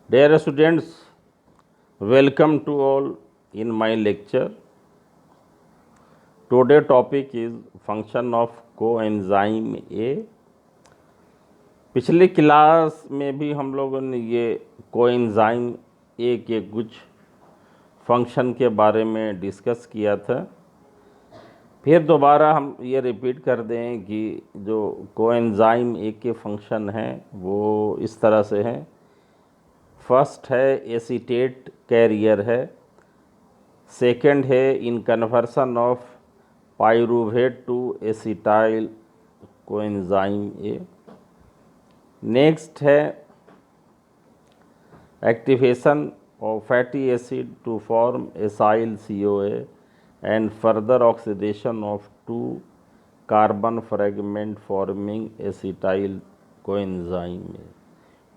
Dear students, welcome to all in my lecture. Today topic is function of coenzyme A. पिछले class में भी हम लोगों ने ये कोएंजाइम ए के कुछ फंक्शन के बारे में डिस्कस किया था। फिर दोबारा हम ये रिपीट कर दें कि जो कोएंजाइम ए के फंक्शन हैं वो इस तरह से हैं। फर्स्ट है एसीटेट कैरियर है, सेकंड है in conversion of pyruvate to acetyl coenzyme A, next है activation of fatty acid to form acyl CoA and further oxidation of 2 carbon fragment forming acetyl coenzyme A,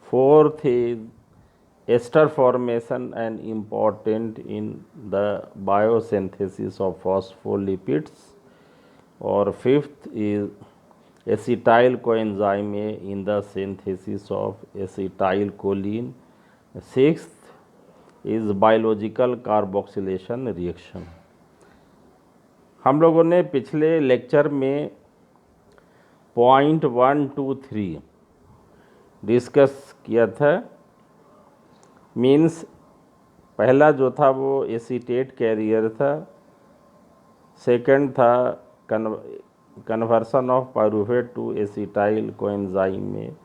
fourth is ester formation and important in the biosynthesis of phospholipids, or fifth is acetyl coenzyme A in the synthesis of acetylcholine, sixth is biological carboxylation reaction. हम लोगों ने पिछले lecture में point 1, 2, 3 discuss किया था। Means पहला जो था वो एसीटेट कैरियर था, सेकंड था conversion of pyruvate to acetyl coenzyme में,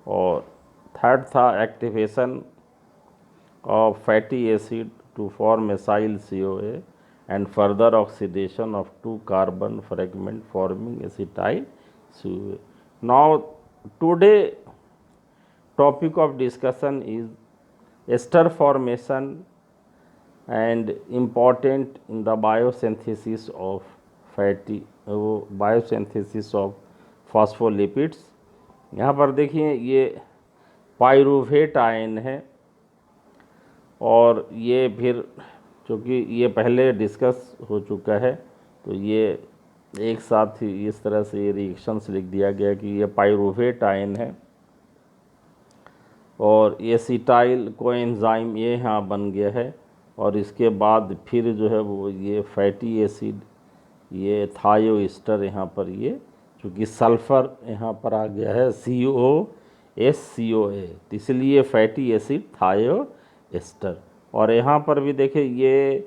और थर्ड था activation of fatty acid to form acyl CoA and further oxidation of 2 carbon fragment forming acetyl CoA. Now today topic of discussion is ester formation and important in the biosynthesis of phospholipids. यहाँ पर देखिए ये pyruvate ion है, और ये फिर चूँकि ये पहले डिस्कस हो चुका है तो ये एक साथ ही इस तरह से ये रिएक्शंस लिख दिया गया कि ये पाइरूवेट आयन है, और एसिटाइल कोएंजाइम ये यहाँ बन गया है, और इसके बाद फिर जो है वो ये फैटी एसिड ये थायोएस्टर यहाँ पर ये चूँकि सल्फ़र यहाँ पर आ गया है COS-CoA, तो इसलिए फैटी एसिड थायोएस्टर। और यहाँ पर भी देखिए ये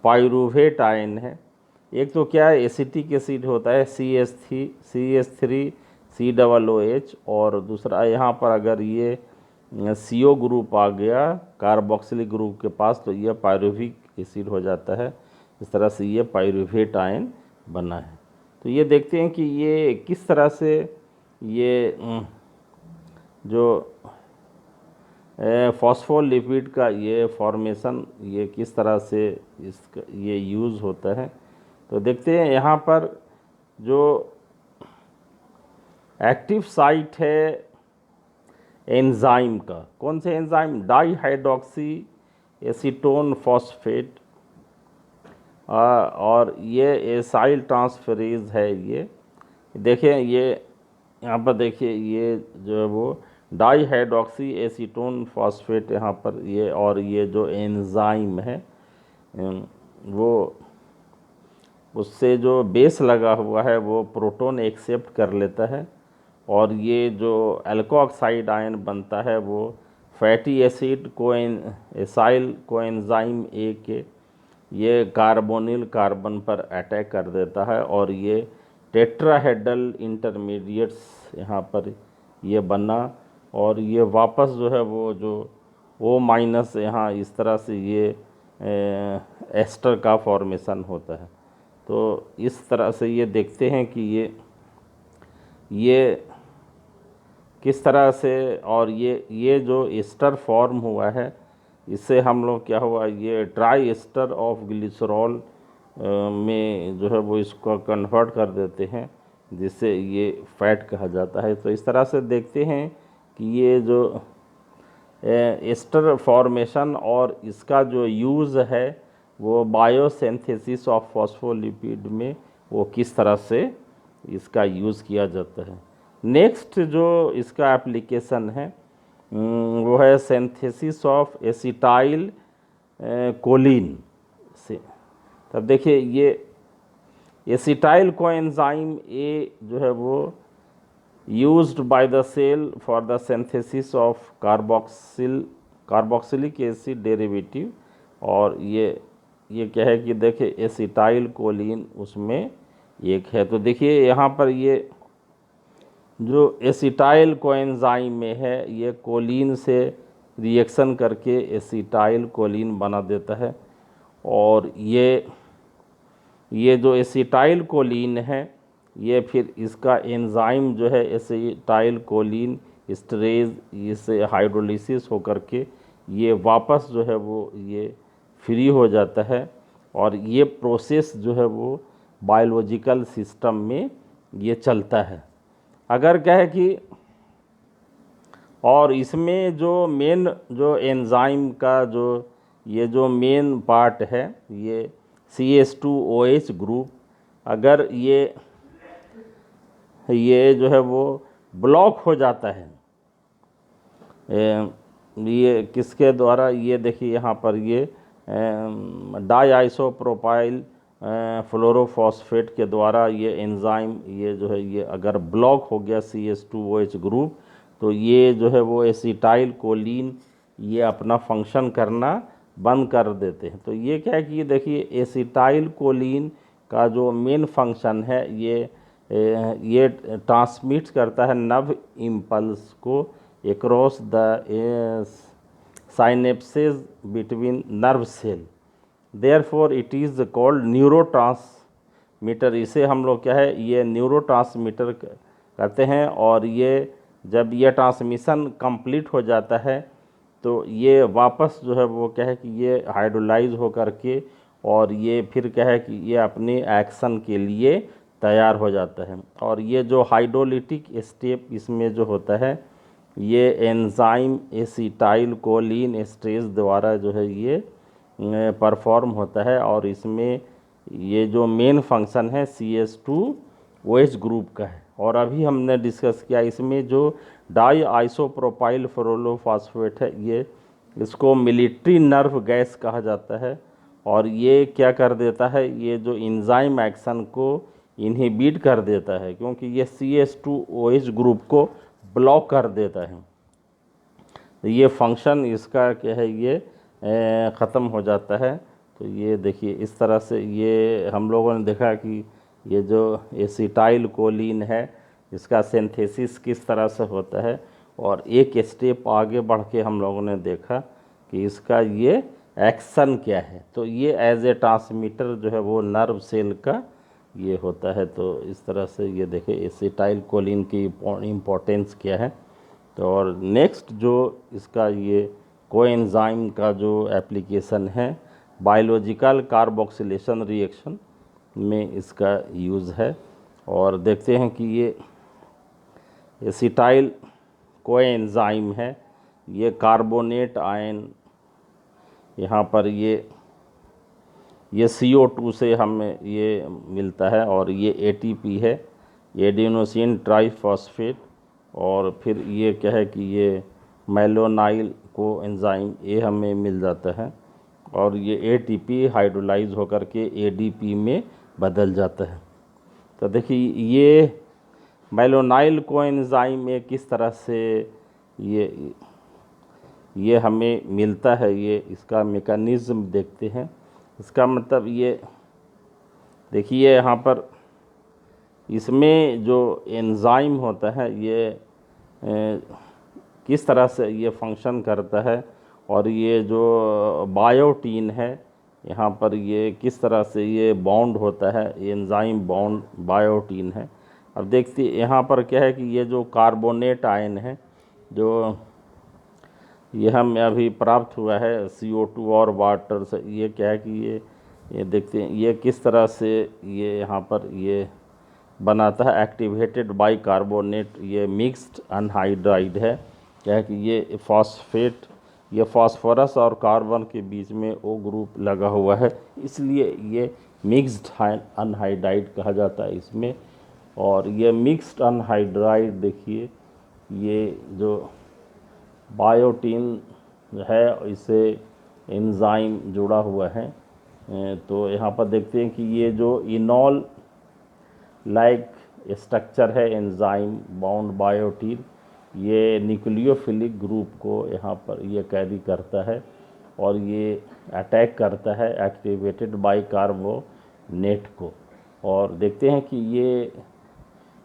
पाइरूवेट आयन है। एक तो क्या है एसिटिक एसिड होता है CH3 COOH, और दूसरा यहाँ पर अगर ये CO ग्रुप आ गया कार्बोक्सिलिक ग्रुप के पास तो ये पाइरूविक एसिड हो जाता है। इस तरह से ये पाइरूवेट आयन बना है। तो ये देखते हैं कि ये किस तरह से ये जो फॉस्फोलिपिड का ये फॉर्मेशन ये किस तरह से इसका ये यूज़ होता है। तो देखते हैं यहाँ पर जो एक्टिव साइट है एंजाइम का, कौन से एंजाइम, डाईहाइड्रोक्सी एसीटोन फॉस्फेट, और ये एसाइल ट्रांसफेरेज है। ये देखें ये यहाँ पर देखिए ये जो है वो डाईहाइड्रोक्सी एसीटोन फॉस्फेट यहाँ पर ये, और ये जो एंजाइम है वो उससे जो बेस लगा हुआ है वो प्रोटॉन एक्सेप्ट कर लेता है, और ये जो एल्कोऑक्साइड आयन बनता है वो fatty acid acyl coenzyme A के ये कार्बोनिल कार्बन पर अटैक कर देता है, और ये टेट्राहेड्रल इंटरमीडिएट्स यहाँ पर ये बना, और ये वापस जो है वो जो O- यहाँ इस तरह से ये एस्टर का फॉर्मेशन होता है। तो इस तरह से ये देखते हैं कि ये किस तरह से, और ये जो एस्टर फॉर्म हुआ है इससे हम लोग क्या हुआ ये ट्राई एस्टर ऑफ ग्लिसरॉल में जो है वो इसको कन्वर्ट कर देते हैं, जिससे ये फैट कहा जाता है। तो इस तरह से देखते हैं कि ये जो एस्टर फॉर्मेशन और इसका जो यूज़ है वो बायोसिंथेसिस ऑफ फॉस्फोलिपिड में वो किस तरह से इसका यूज़ किया जाता है। नेक्स्ट जो इसका एप्लीकेशन है वो है सिंथेसिस ऑफ एसिटाइल कोलिन से। तब देखिए ये एसिटाइल कोएंजाइम ए जो है वो used by the cell for the synthesis of carboxylic acid derivative. और ये क्या है कि देखिए एसिटाइल कोलिन उसमें एक है। तो देखिए यहाँ पर ये जो एसिटाइल कोएंजाइम में है ये कोलिन से रिएक्शन करके एसिटाइल कोलिन बना देता है। और ये जो एसिटाइल कोलिन है ये फिर इसका एंजाइम जो है एसिटाइल कोलिन स्टरेज इसे हाइड्रोलिसिस होकर के ये वापस जो है वो ये फ्री हो जाता है। और ये प्रोसेस जो है वो बायोलॉजिकल सिस्टम में ये चलता है। अगर क्या है कि और इसमें जो मेन जो एंजाइम का जो मेन पार्ट है ये CH2OH ग्रुप, अगर ये जो है वो ब्लॉक हो जाता है ये किसके द्वारा, ये देखिए यहाँ पर ये डाईआइसोप्रोपाइल फ्लोरोफॉस्फेट के द्वारा ये एंजाइम ये जो है ये अगर ब्लॉक हो गया CH2OH ग्रुप, तो ये जो है वो एसिटाइल कोलिन ये अपना फंक्शन करना बंद कर देते हैं। तो ये क्या है कि ये देखिए एसिटाइल कोलिन का जो मेन फंक्शन है ये ट्रांसमिट करता है नर्व इम्पल्स को across the synapses between nerve cell, therefore it is called neurotransmitter. इसे हम लोग क्या है ये न्यूरोट्रांसमीटर कहते हैं। और ये जब ये ट्रांसमिशन कंप्लीट हो जाता है तो ये वापस जो है वो क्या है कि ये हाइड्रोलाइज हो करके और ये फिर क्या है कि ये अपने एक्शन के लिए तैयार हो जाता है। और ये जो हाइड्रोलिटिक स्टेप इसमें जो होता है ये एंजाइम एसिटाइल कोलिन एस्ट्रेज द्वारा जो है ये परफॉर्म होता है। और इसमें ये जो मेन फंक्शन है CH2OH ग्रुप का है। और अभी हमने डिस्कस किया इसमें जो डाई आइसोप्रोपाइल फ्लोरोफॉस्फेट है ये इसको मिलिट्री नर्व गैस कहा जाता है। और ये क्या कर देता है ये जो एंजाइम एक्शन को इनहिबिट कर देता है, क्योंकि ये CH2OH ग्रुप को ब्लॉक कर देता है। तो ये फंक्शन इसका क्या है ये ख़त्म हो जाता है। तो ये देखिए इस तरह से ये हम लोगों ने देखा कि ये जो एसिटाइल कोलिन है इसका सिंथेसिस किस तरह से होता है। और एक स्टेप आगे बढ़ के हम लोगों ने देखा कि इसका ये एक्शन क्या है। तो ये एज ए ट्रांसमीटर जो है वो नर्व सेल का ये होता है। तो इस तरह से ये देखिए एसिटाइल कोलिन की इम्पोर्टेंस क्या है। तो और नेक्स्ट जो इसका ये कोएंजाइम का जो एप्लीकेशन है बायोलॉजिकल कार्बोक्सिलेशन रिएक्शन में इसका यूज़ है। और देखते हैं कि ये एसिटाइल कोएंजाइम है ये कार्बोनेट आयन यहाँ पर ये CO2 से हमें ये मिलता है। और ये ATP है एडिनोसिन ट्राइफॉस्फेट। और फिर ये क्या है कि ये मेलोनाइल को एंजाइम ये हमें मिल जाता है। और ये ATP हाइड्रोलाइज होकर के ADP में बदल जाता है। तो देखिए ये मेलोनाइल को एंजाइम में किस तरह से ये हमें मिलता है ये इसका मेकानिज़्म देखते हैं। इसका मतलब ये देखिए यहाँ पर इसमें जो एंजाइम होता है ये किस तरह से ये फंक्शन करता है। और ये जो बायोटीन है यहाँ पर ये किस तरह से ये बॉन्ड होता है एंजाइम बॉन्ड बायोटीन है। अब देखते यहाँ पर क्या है कि ये जो कार्बोनेट आयन है जो ये हमें अभी प्राप्त हुआ है CO2 और वाटर से, ये क्या है कि ये देखते हैं ये किस तरह से ये यहाँ पर ये बनाता है एक्टिवेटेड बाई कार्बोनेट। ये मिक्स्ड अनहाइड्राइड है क्या है कि ये फॉस्फेट ये फास्फोरस और कार्बन के बीच में O ग्रुप लगा हुआ है, इसलिए ये मिक्स्ड अनहाइड्राइड कहा जाता है इसमें। और ये मिक्स्ड अनहाइड्राइड देखिए ये जो बायोटीन है, इससे एंजाइम जुड़ा हुआ है। तो यहाँ पर देखते हैं कि ये जो इनॉल लाइक स्ट्रक्चर है एंजाइम बाउंड बायोटीन, ये न्यूक्लियोफिलिक ग्रुप को यहाँ पर ये कैरी करता है और ये अटैक करता है एक्टिवेटेड बाय कार्बोनेट को। और देखते हैं कि ये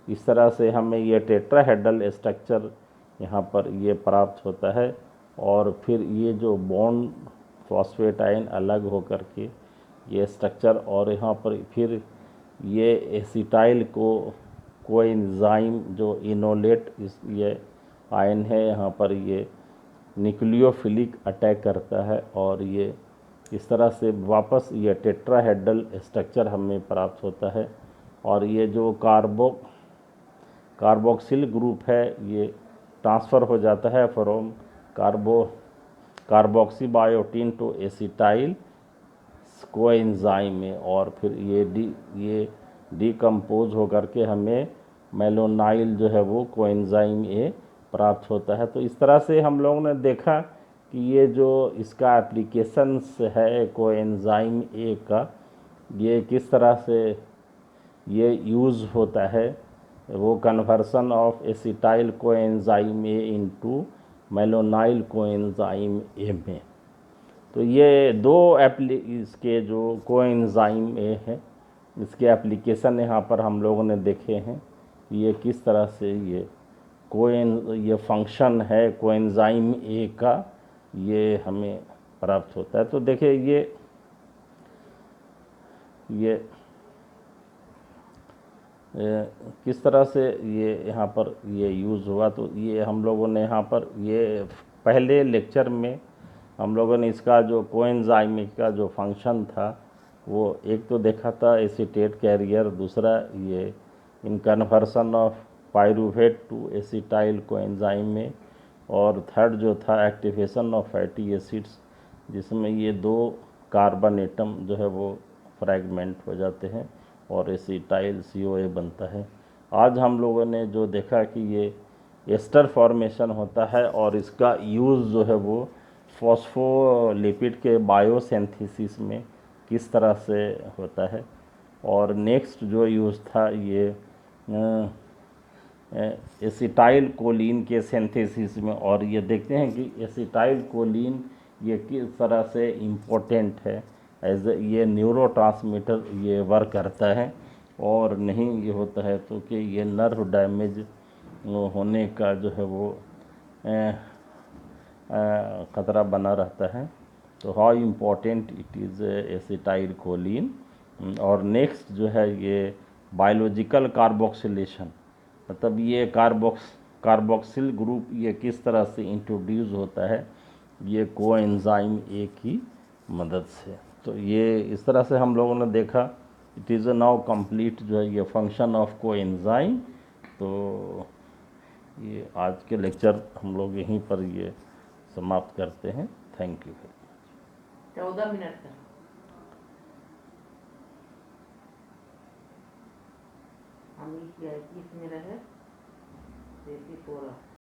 इस तरह से हमें ये टेट्राहेड्रल स्ट्रक्चर यहाँ पर ये प्राप्त होता है और फिर ये जो बॉन्ड फॉस्फेट आयन अलग होकर के ये स्ट्रक्चर, और यहाँ पर फिर ये एसिटाइल को एंजाइम जो इनोलेट ये आयन है यहाँ पर ये न्यूक्लियोफिलिक अटैक करता है और ये इस तरह से वापस ये टेट्राहेड्रल स्ट्रक्चर हमें प्राप्त होता है। और ये जो कार्बोक्सिल ग्रुप है ये ट्रांसफ़र हो जाता है from carboxy biotin to acetyl coenzyme में, और फिर ये डिकम्पोज होकर के हमें मेलोनाइल जो है वो कोएंजाइम ए प्राप्त होता है। तो इस तरह से हम लोगों ने देखा कि ये जो इसका एप्लीकेशंस है कोएंजाइम ए का, ये किस तरह से ये यूज़ होता है, वो conversion of acetyl coenzyme A into malonyl coenzyme A में। तो ये दो इसके जो कोएंजाइम ए है इसके एप्लीकेशन यहाँ पर हम लोगों ने देखे हैं, ये किस तरह से ये फंक्शन है कोएंजाइम ए का ये हमें प्राप्त होता है। तो देखिए ये किस तरह से ये यहाँ पर ये यूज़ हुआ। तो ये हम लोगों ने यहाँ पर ये पहले लेक्चर में हम लोगों ने इसका जो कोएंजाइम का जो फंक्शन था वो एक तो देखा था एसीटेट कैरियर, दूसरा ये in conversion of pyruvate to acetyl coenzyme में, और थर्ड जो था एक्टिवेशन ऑफ फैटी एसिड्स जिसमें ये दो कार्बन एटम जो है वो फ्रैगमेंट हो जाते हैं और एसिटाइल COA बनता है। आज हम लोगों ने जो देखा कि ये एस्टर फॉर्मेशन होता है और इसका यूज़ जो है वो फॉस्फोलिपिड के बायोसिंथेसिस में किस तरह से होता है। और नेक्स्ट जो यूज़ था ये एसिटाइल कोलिन के सिंथेसिस में, और ये देखते हैं कि एसिटाइल कोलिन ये किस तरह से इम्पोर्टेंट है एज ये न्यूरोट्रांसमीटर ये वर्क करता है, और नहीं ये होता है तो कि ये नर्व डैमेज होने का जो है वो ख़तरा बना रहता है। तो how important it is acetyl choline. और नेक्स्ट जो है ये बायोलॉजिकल कार्बोक्सिलेशन, मतलब ये कार्बोक्सिल ग्रुप ये किस तरह से इंट्रोड्यूस होता है ये कोएंजाइम ए की मदद से। तो ये इस तरह से हम लोगों ने देखा इट इज़ नाउ कंप्लीट जो है ये फंक्शन ऑफ कोएंजाइम। तो ये आज के लेक्चर हम लोग यहीं पर ये समाप्त करते हैं। Thank you. 14 मिनट का हम इसमें रहे 34